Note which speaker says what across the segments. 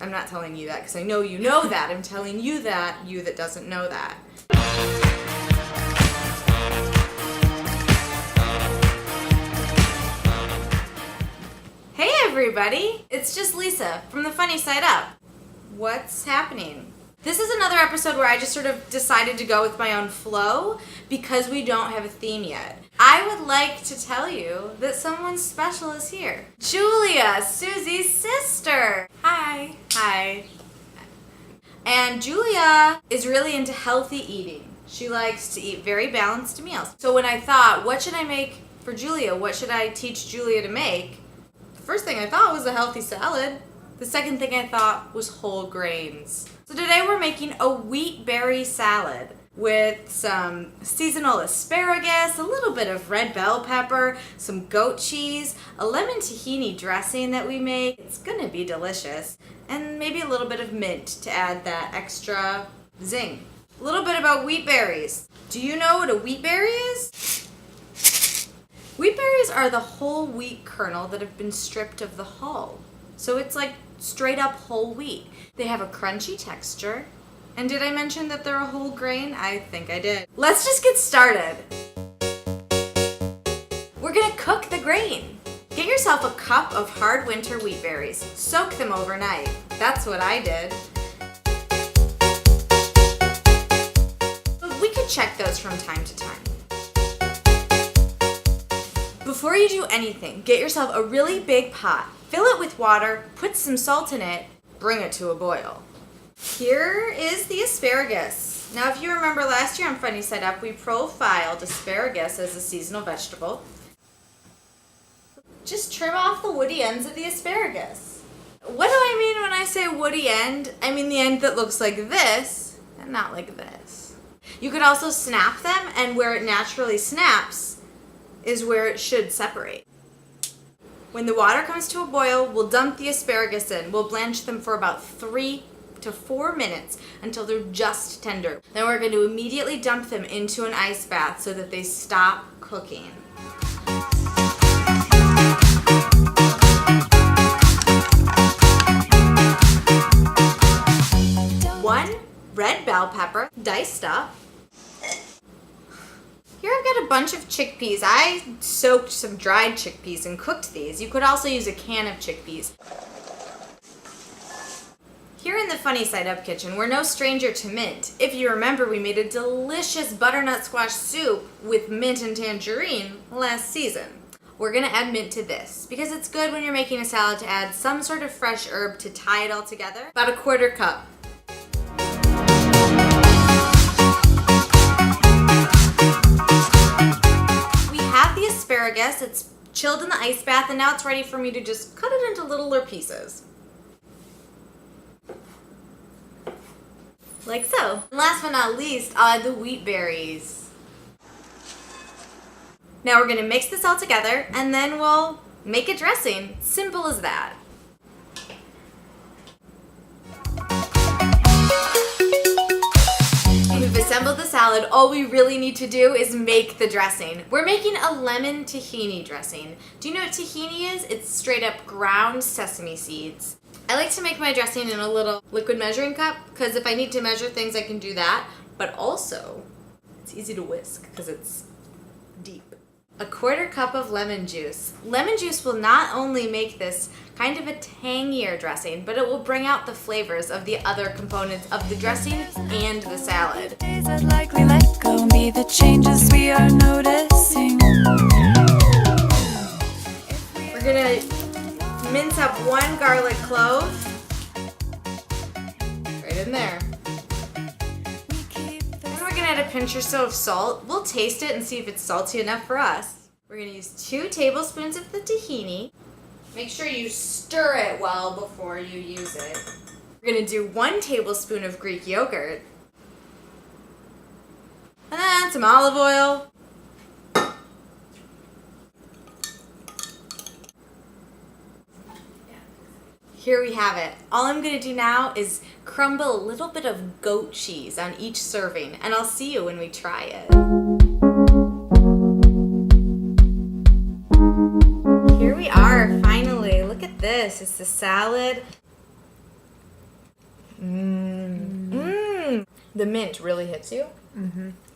Speaker 1: I'm not telling you that because I know you know that. I'm telling you that doesn't know that. Hey everybody! It's just Lisa from the Funny Side Up. What's happening? This is another episode where I just sort of decided to go with my own flow because we don't have a theme yet. I would like to tell you that someone special is here. Julia, Susie's sister. Hi. Hi. And Julia is really into healthy eating. She likes to eat very balanced meals. So when I thought, what should I make for Julia? What should I teach Julia to make? The first thing I thought was a healthy salad. The second thing I thought was whole grains. So today we're making a wheat berry salad with some seasonal asparagus, a little bit of red bell pepper, some goat cheese, a lemon tahini dressing that we make. It's gonna be delicious. And maybe a little bit of mint to add that extra zing. A little bit about wheat berries. Do you know what a wheat berry is? Wheat berries are the whole wheat kernel that have been stripped of the hull. So it's like straight up whole wheat. They have a crunchy texture. And did I mention that they're a whole grain? I think I did. Let's just get started. We're gonna cook the grain. Get yourself a cup of hard winter wheat berries. Soak them overnight. That's what I did. But we could check those from time to time. Before you do anything, get yourself a really big pot. Fill it with water, put some salt in it, bring it to a boil. Here is the asparagus. Now, if you remember last year on Funny Side Up, we profiled asparagus as a seasonal vegetable. Just trim off the woody ends of the asparagus. What do I mean when I say woody end? I mean the end that looks like this and not like this. You could also snap them, and where it naturally snaps is where it should separate. When the water comes to a boil, we'll dump the asparagus in. We'll blanch them for about 3 to 4 minutes until they're just tender. Then we're going to immediately dump them into an ice bath so that they stop cooking. One red bell pepper, diced up. Here I've got a bunch of chickpeas. I soaked some dried chickpeas and cooked these. You could also use a can of chickpeas. Here in the Funny Side Up kitchen, we're no stranger to mint. If you remember, we made a delicious butternut squash soup with mint and tangerine last season. We're gonna add mint to this because it's good when you're making a salad to add some sort of fresh herb to tie it all together. About a 1/4 cup. Asparagus. It's chilled in the ice bath, and now it's ready for me to just cut it into littler pieces. Like so. And last but not least, I'll add the wheat berries. Now we're going to mix this all together, and then we'll make a dressing. Simple as that. We've assembled the salad. All we really need to do is make the dressing. We're making a lemon tahini dressing. Do you know what tahini is? It's straight up ground sesame seeds. I like to make my dressing in a little liquid measuring cup because if I need to measure things, I can do that. But also, it's easy to whisk because it's deep. A 1/4 cup of lemon juice. Lemon juice will not only make this kind of a tangier dressing, but it will bring out the flavors of the other components of the dressing and the salad.
Speaker 2: I'd likely let go be the changes we are noticing.
Speaker 1: We're gonna mince up 1 garlic clove. Right in there. Add a pinch or so of salt. We'll taste it and see if it's salty enough for us. We're going to use 2 tablespoons of the tahini. Make sure you stir it well before you use it. We're going to do 1 tablespoon of Greek yogurt. And then some olive oil. Here we have it. All I'm going to do now is crumble a little bit of goat cheese on each serving, and I'll see you when we try it. Here we are, finally. Look at this. It's the salad.
Speaker 3: the mint really hits you.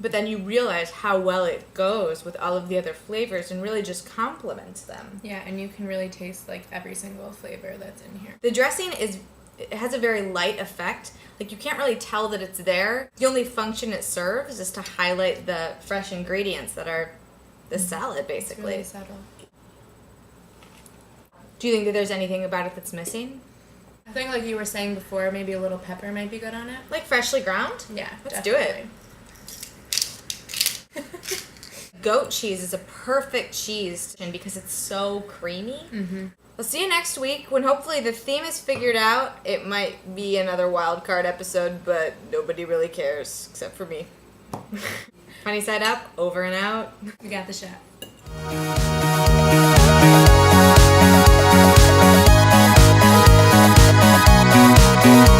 Speaker 3: But then you realize how well it goes with all of the other flavors and really just complements them.
Speaker 4: Yeah, and you can really taste like every single flavor that's in here.
Speaker 3: The dressing it has a very light effect. Like, you can't really tell that it's there. The only function it serves is to highlight the fresh ingredients that are the salad, basically.
Speaker 4: It's really subtle.
Speaker 3: Do you think that there's anything about it that's missing?
Speaker 4: I think, like you were saying before, maybe a little pepper might be good on it.
Speaker 3: Like freshly ground?
Speaker 4: Yeah,
Speaker 3: Let's do it. Goat cheese is a perfect cheese because it's so creamy. We'll see you next week when hopefully the theme is figured out. It might be another wild card episode, but nobody really cares except for me. Funny Side Up, over and out.
Speaker 4: We got the shot.
Speaker 2: Thank you.